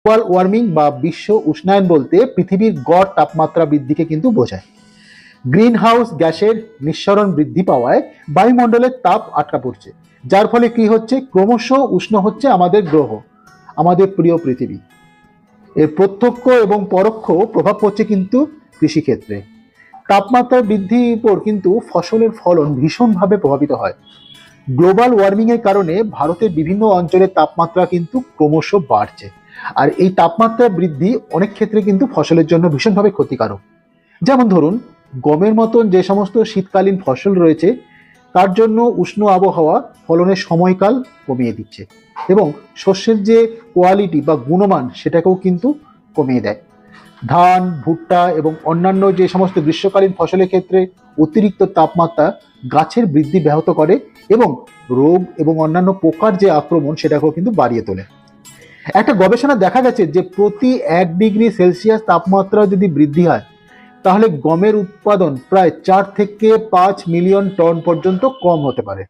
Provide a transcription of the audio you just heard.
Global warming বা বিশ্ব উষ্ণায়ন বলতে পৃথিবীর গড় তাপমাত্রা বৃদ্ধিকে কিন্তু বোঝায়। গ্রিন হাউস গ্যাসের নিঃসরণ বৃদ্ধি পাওয়ায় বায়ুমণ্ডলের তাপ আটকা পড়ছে, যার ফলে কি হচ্ছে, ক্রমশ উষ্ণ হচ্ছে আমাদের গ্রহ, আমাদের প্রিয় পৃথিবী। এর প্রত্যক্ষ এবং পরোক্ষ প্রভাব পড়ছে কিন্তু কৃষিক্ষেত্রে। তাপমাত্রা বৃদ্ধির উপর কিন্তু ফসলের ফলন ভীষণভাবে প্রভাবিত হয়। গ্লোবাল ওয়ার্মিং এর কারণে ভারতের বিভিন্ন অঞ্চলের তাপমাত্রা কিন্তু ক্রমশ বাড়ছে, আর এই তাপমাত্রা বৃদ্ধি অনেক ক্ষেত্রে কিন্তু ফসলের জন্য ভীষণভাবে ক্ষতিকারক। যেমন ধরুন, গমের মতন যে সমস্ত শীতকালীন ফসল রয়েছে তার জন্য উষ্ণ আবহাওয়া ফলনের সময়কাল কমিয়ে দিচ্ছে এবং শস্যের যে কোয়ালিটি বা গুণমান সেটাকেও কিন্তু কমিয়ে দেয়। ধান, ভুট্টা এবং অন্যান্য যে সমস্ত গ্রীষ্মকালীন ফসলের ক্ষেত্রে অতিরিক্ত তাপমাত্রা গাছের বৃদ্ধি ব্যাহত করে এবং রোগ এবং অন্যান্য পোকার যে আক্রমণ সেটাকেও কিন্তু বাড়িয়ে তোলে। একটা গবেষণা দেখা গেছে যে প্রতি 1 ডিগ্রি সেলসিয়াস তাপমাত্রা যদি বৃদ্ধি হয় তাহলে গমের উৎপাদন প্রায় 4 থেকে 5 মিলিয়ন টন পর্যন্ত কম হতে পারে।